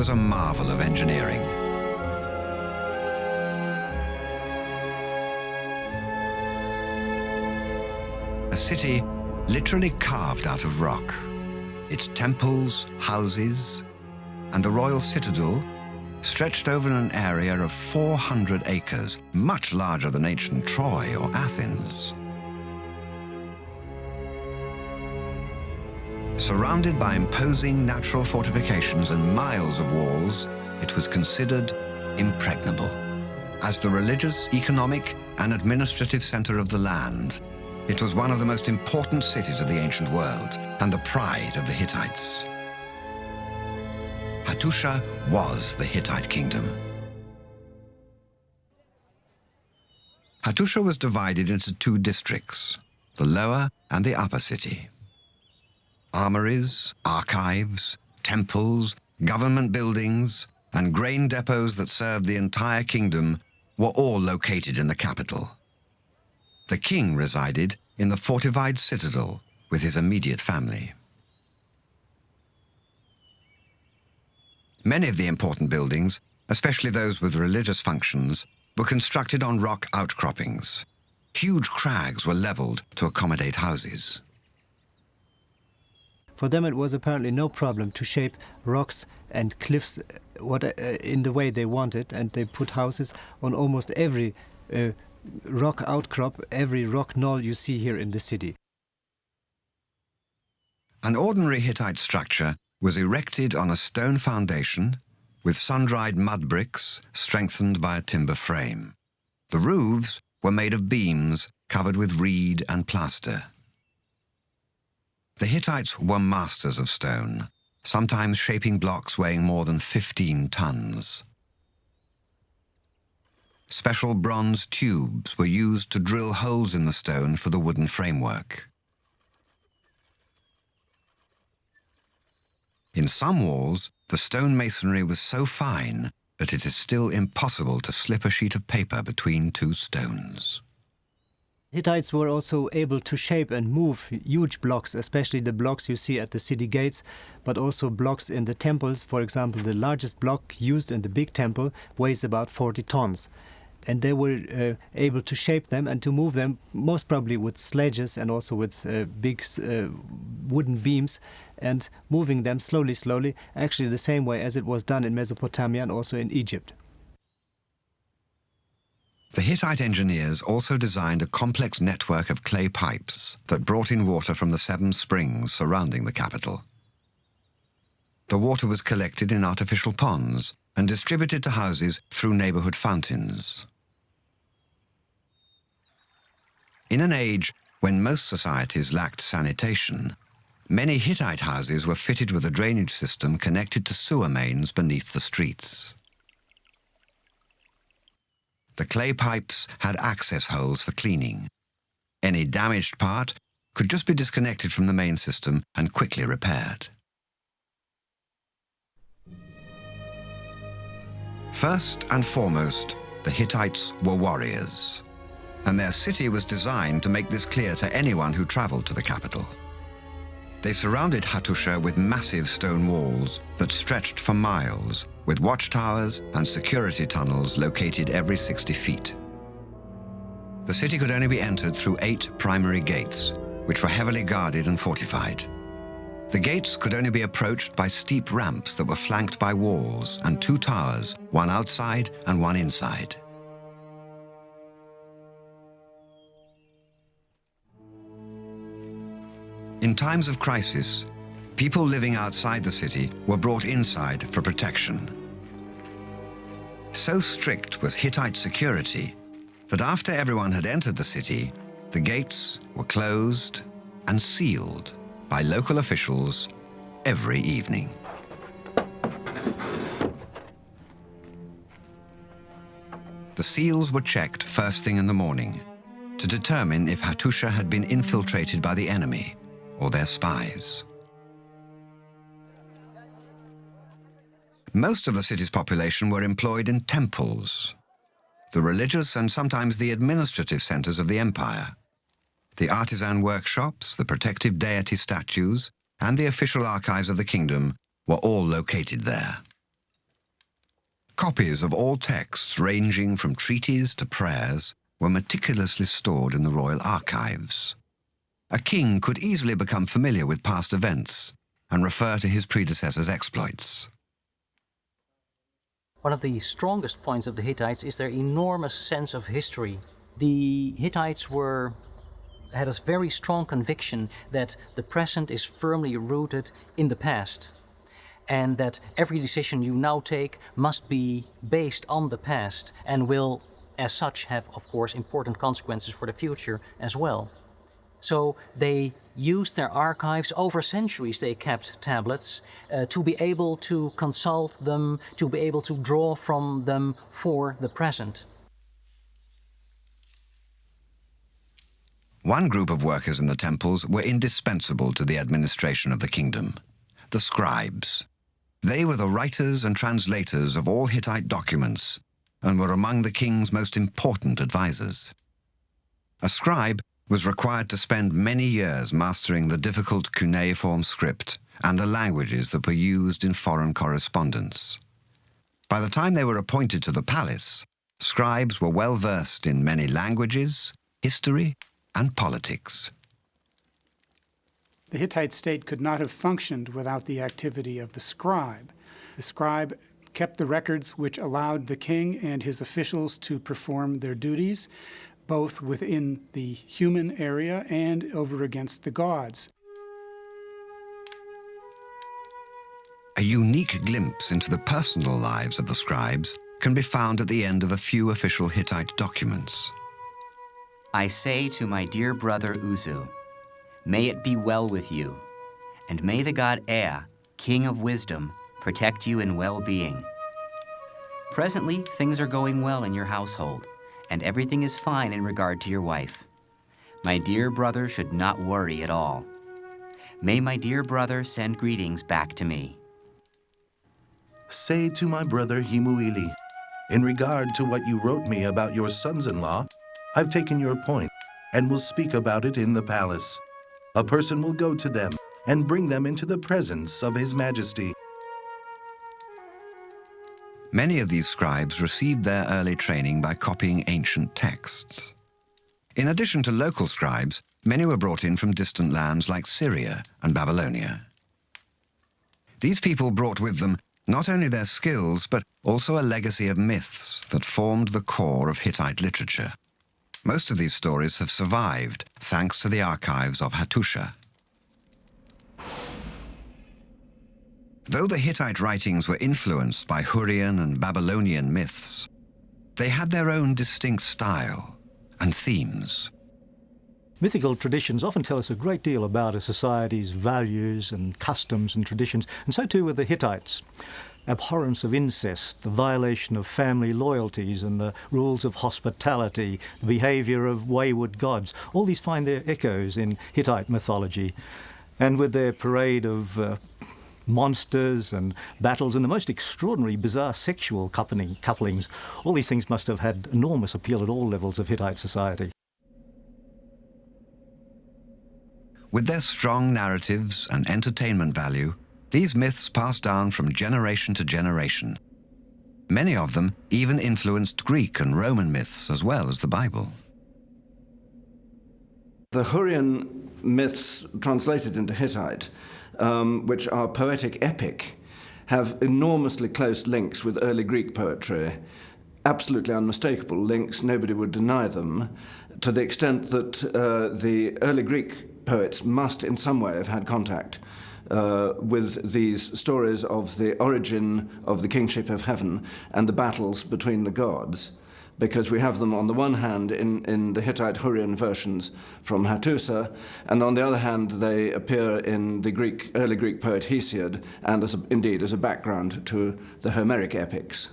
was a marvel of engineering. A city literally carved out of rock. Its temples, houses, and the royal citadel stretched over an area of 400 acres, much larger than ancient Troy or Athens. Surrounded by imposing natural fortifications and miles of walls, it was considered impregnable. As the religious, economic, and administrative center of the land, it was one of the most important cities of the ancient world and the pride of the Hittites. Hattusha was the Hittite kingdom. Hattusha was divided into two districts, the lower and the upper city. Armories, archives, temples, government buildings, and grain depots that served the entire kingdom were all located in the capital. The king resided in the fortified citadel with his immediate family. Many of the important buildings, especially those with religious functions, were constructed on rock outcroppings. Huge crags were leveled to accommodate houses. For them it was apparently no problem to shape rocks and cliffs in the way they wanted, and they put houses on almost every rock outcrop, every rock knoll you see here in the city. An ordinary Hittite structure was erected on a stone foundation with sun-dried mud bricks strengthened by a timber frame. The roofs were made of beams covered with reed and plaster. The Hittites were masters of stone, sometimes shaping blocks weighing more than 15 tons. Special bronze tubes were used to drill holes in the stone for the wooden framework. In some walls, the stone masonry was so fine that it is still impossible to slip a sheet of paper between two stones. Hittites were also able to shape and move huge blocks, especially the blocks you see at the city gates, but also blocks in the temples. For example, the largest block used in the big temple weighs about 40 tons. And they were able to shape them and to move them, most probably with sledges and also with big wooden beams, and moving them slowly, actually the same way as it was done in Mesopotamia and also in Egypt. The Hittite engineers also designed a complex network of clay pipes that brought in water from the 7 springs surrounding the capital. The water was collected in artificial ponds and distributed to houses through neighborhood fountains. In an age when most societies lacked sanitation, many Hittite houses were fitted with a drainage system connected to sewer mains beneath the streets. The clay pipes had access holes for cleaning. Any damaged part could just be disconnected from the main system and quickly repaired. First and foremost, the Hittites were warriors, and their city was designed to make this clear to anyone who traveled to the capital. They surrounded Hattusha with massive stone walls that stretched for miles, with watchtowers and security tunnels located every 60 feet. The city could only be entered through 8 primary gates, which were heavily guarded and fortified. The gates could only be approached by steep ramps that were flanked by walls and 2 towers, one outside and one inside. In times of crisis, people living outside the city were brought inside for protection. So strict was Hittite security that after everyone had entered the city, the gates were closed and sealed by local officials every evening. The seals were checked first thing in the morning to determine if Hattusha had been infiltrated by the enemy or their spies. Most of the city's population were employed in temples, the religious and sometimes the administrative centers of the empire. The artisan workshops, the protective deity statues, and the official archives of the kingdom were all located there. Copies of all texts ranging from treaties to prayers were meticulously stored in the royal archives. A king could easily become familiar with past events and refer to his predecessors' exploits. One of the strongest points of the Hittites is their enormous sense of history. The Hittites had a very strong conviction that the present is firmly rooted in the past, and that every decision you now take must be based on the past and will, as such, have, of course, important consequences for the future as well. So they used their archives. Over centuries they kept tablets to be able to consult them, to be able to draw from them for the present. One group of workers in the temples were indispensable to the administration of the kingdom: the scribes. They were the writers and translators of all Hittite documents and were among the king's most important advisors. A scribe was required to spend many years mastering the difficult cuneiform script and the languages that were used in foreign correspondence. By the time they were appointed to the palace, scribes were well versed in many languages, history, and politics. The Hittite state could not have functioned without the activity of the scribe. The scribe kept the records which allowed the king and his officials to perform their duties, both within the human area and over against the gods. A unique glimpse into the personal lives of the scribes can be found at the end of a few official Hittite documents. I say to my dear brother Uzu, may it be well with you, and may the god Ea, king of wisdom, protect you in well-being. Presently, things are going well in your household, and everything is fine in regard to your wife. My dear brother should not worry at all. May my dear brother send greetings back to me. Say to my brother Himuili, in regard to what you wrote me about your sons-in-law, I've taken your point and will speak about it in the palace. A person will go to them and bring them into the presence of His Majesty. Many of these scribes received their early training by copying ancient texts. In addition to local scribes, many were brought in from distant lands like Syria and Babylonia. These people brought with them not only their skills, but also a legacy of myths that formed the core of Hittite literature. Most of these stories have survived thanks to the archives of Hattusha. Though the Hittite writings were influenced by Hurrian and Babylonian myths, they had their own distinct style and themes. Mythical traditions often tell us a great deal about a society's values and customs and traditions, and so too with the Hittites. Abhorrence of incest, the violation of family loyalties and the rules of hospitality, the behaviour of wayward gods, all these find their echoes in Hittite mythology. And with their parade of monsters and battles and the most extraordinary, bizarre sexual couplings, all these things must have had enormous appeal at all levels of Hittite society. With their strong narratives and entertainment value, these myths passed down from generation to generation. Many of them even influenced Greek and Roman myths as well as the Bible. The Hurrian myths translated into Hittite, which are poetic epic, have enormously close links with early Greek poetry. Absolutely unmistakable links, nobody would deny them, to the extent that the early Greek poets must in some way have had contact with these stories of the origin of the kingship of heaven and the battles between the gods, because we have them on the one hand in the Hittite Hurrian versions from Hattusa, and on the other hand they appear in the early Greek poet Hesiod, and indeed as a background to the Homeric epics.